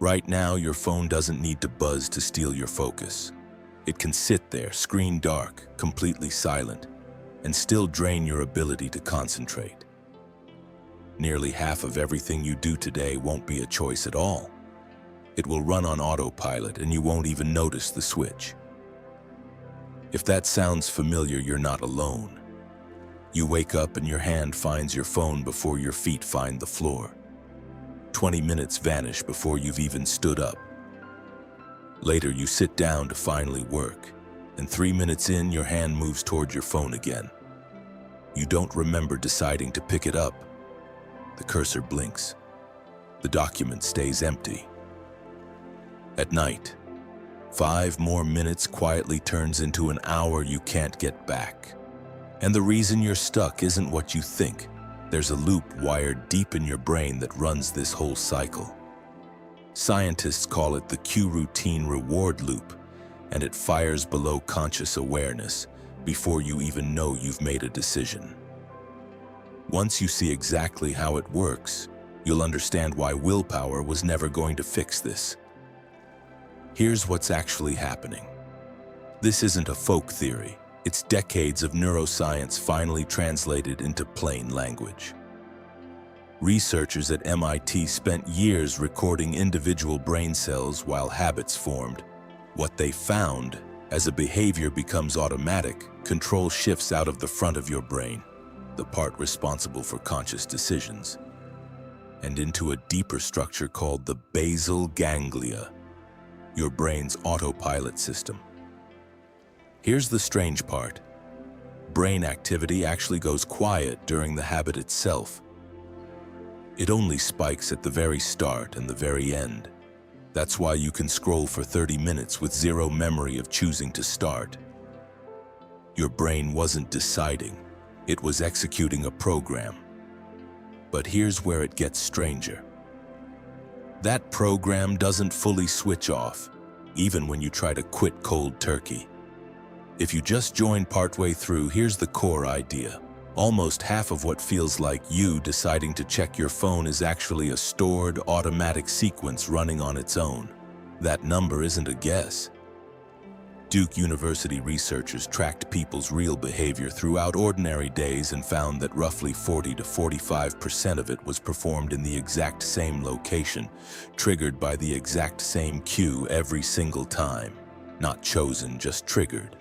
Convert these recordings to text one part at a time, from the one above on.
Right now, your phone doesn't need to buzz to steal your focus. It can sit there, screen dark, completely silent, and still drain your ability to concentrate. Nearly half of everything you do today won't be a choice at all. It will run on autopilot and you won't even notice the switch. If that sounds familiar, you're not alone. You wake up and your hand finds your phone before your feet find the floor. 20 minutes vanish before you've even stood up. Later, you sit down to finally work, and 3 minutes in, your hand moves toward your phone again. You don't remember deciding to pick it up. The cursor blinks. The document stays empty. At night, 5 more minutes quietly turns into an hour you can't get back. And the reason you're stuck isn't what you think. There's a loop wired deep in your brain that runs this whole cycle. Scientists call it the cue routine reward loop, and it fires below conscious awareness before you even know you've made a decision. Once you see exactly how it works, you'll understand why willpower was never going to fix this. Here's what's actually happening. This isn't a folk theory. It's decades of neuroscience finally translated into plain language. Researchers at MIT spent years recording individual brain cells while habits formed. What they found, as a behavior becomes automatic, control shifts out of the front of your brain, the part responsible for conscious decisions, and into a deeper structure called the basal ganglia, your brain's autopilot system. Here's the strange part. Brain activity actually goes quiet during the habit itself. It only spikes at the very start and the very end. That's why you can scroll for 30 minutes with zero memory of choosing to start. Your brain wasn't deciding, it was executing a program. But here's where it gets stranger. That program doesn't fully switch off, even when you try to quit cold turkey. If you just join partway through, here's the core idea. Almost half of what feels like you deciding to check your phone is actually a stored automatic sequence running on its own. That number isn't a guess. Duke University researchers tracked people's real behavior throughout ordinary days and found that roughly 40 to 45% of it was performed in the exact same location, triggered by the exact same cue every single time. Not chosen, just triggered.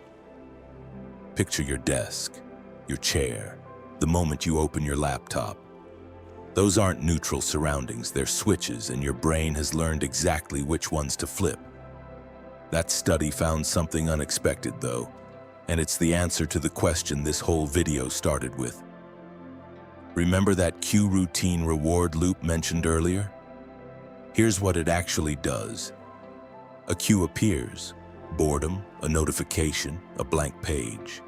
Picture your desk, your chair, the moment you open your laptop. Those aren't neutral surroundings, they're switches, and your brain has learned exactly which ones to flip. That study found something unexpected, though, and it's the answer to the question this whole video started with. Remember that cue routine reward loop mentioned earlier? Here's what it actually does. A cue appears. Boredom, a notification, a blank page.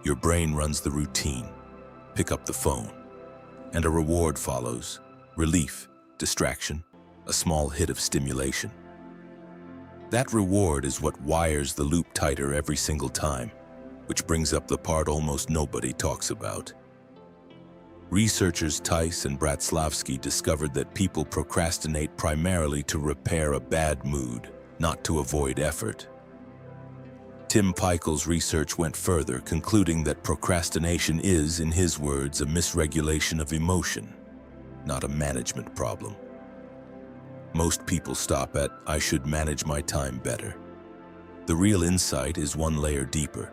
Your brain runs the routine. Pick up the phone. And a reward follows. Relief, distraction, a small hit of stimulation. That reward is what wires the loop tighter every single time, which brings up the part almost nobody talks about. Researchers Tice and Bratslavsky discovered that people procrastinate primarily to repair a bad mood, not to avoid effort. Tim Peichel's research went further, concluding that procrastination is, in his words, a misregulation of emotion, not a management problem. Most people stop at, "I should manage my time better." The real insight is one layer deeper.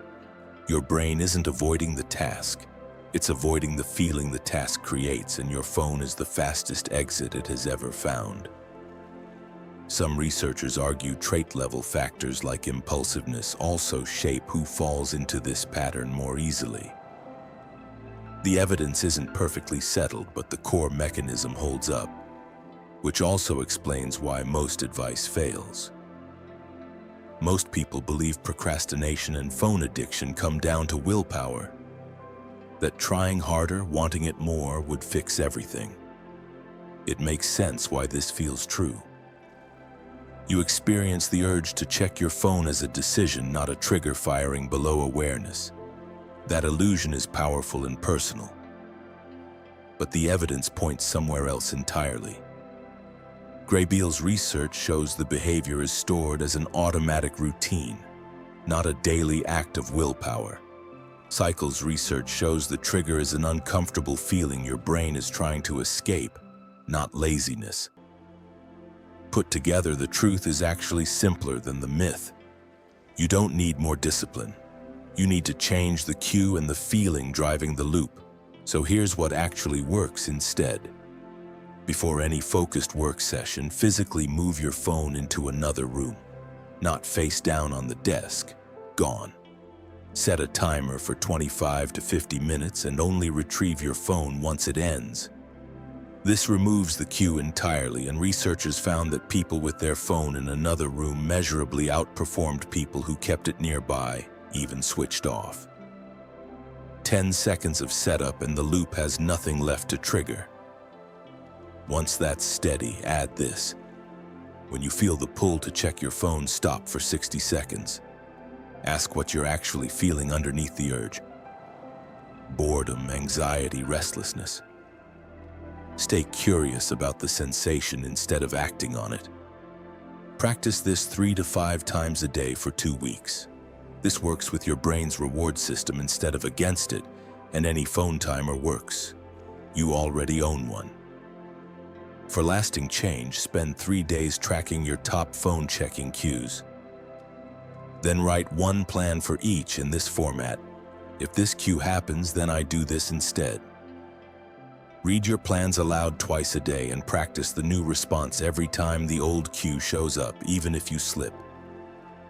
Your brain isn't avoiding the task. It's avoiding the feeling the task creates, and your phone is the fastest exit it has ever found. Some researchers argue trait-level factors like impulsiveness also shape who falls into this pattern more easily. The evidence isn't perfectly settled, but the core mechanism holds up, which also explains why most advice fails. Most people believe procrastination and phone addiction come down to willpower, that trying harder, wanting it more, would fix everything. It makes sense why this feels true. You experience the urge to check your phone as a decision, not a trigger firing below awareness. That illusion is powerful and personal. But the evidence points somewhere else entirely. Graybeel's research shows the behavior is stored as an automatic routine, not a daily act of willpower. Cycle's research shows the trigger is an uncomfortable feeling your brain is trying to escape, not laziness. Put together, the truth is actually simpler than the myth. You don't need more discipline. You need to change the cue and the feeling driving the loop. So here's what actually works instead. Before any focused work session, physically move your phone into another room. Not face down on the desk. Gone. Set a timer for 25 to 50 minutes and only retrieve your phone once it ends. This removes the cue entirely, and researchers found that people with their phone in another room measurably outperformed people who kept it nearby, even switched off. 10 seconds of setup and the loop has nothing left to trigger. Once that's steady, add this. When you feel the pull to check your phone, stop for 60 seconds. Ask what you're actually feeling underneath the urge. Boredom, anxiety, restlessness. Stay curious about the sensation instead of acting on it. Practice this 3 to 5 times a day for 2 weeks. This works with your brain's reward system instead of against it, and any phone timer works. You already own one. For lasting change, spend 3 days tracking your top phone checking cues. Then write one plan for each in this format. If this cue happens, then I do this instead. Read your plans aloud twice a day and practice the new response every time the old cue shows up, even if you slip.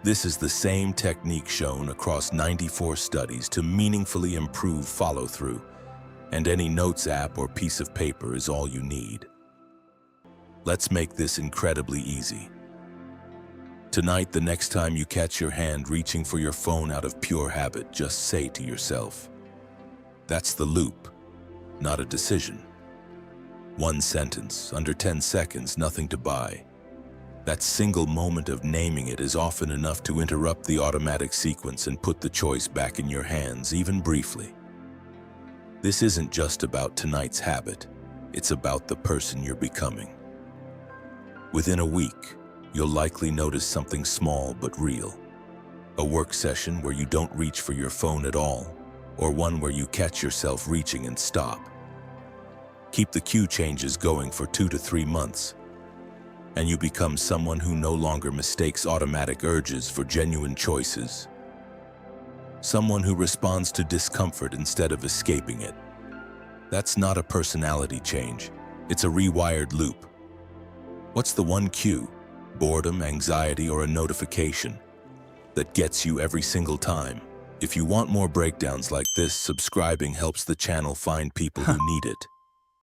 This is the same technique shown across 94 studies to meaningfully improve follow-through, and any notes app or piece of paper is all you need. Let's make this incredibly easy. Tonight, the next time you catch your hand reaching for your phone out of pure habit, just say to yourself, "That's the loop, not a decision." One sentence, under 10 seconds, nothing to buy. That single moment of naming it is often enough to interrupt the automatic sequence and put the choice back in your hands, even briefly. This isn't just about tonight's habit, it's about the person you're becoming. Within a week, you'll likely notice something small but real. A work session where you don't reach for your phone at all, or one where you catch yourself reaching and stop. Keep the cue changes going for 2 to 3 months, and you become someone who no longer mistakes automatic urges for genuine choices. Someone who responds to discomfort instead of escaping it. That's not a personality change, it's a rewired loop. What's the one cue, boredom, anxiety, or a notification, that gets you every single time? If you want more breakdowns like this, subscribing helps the channel find people who need it.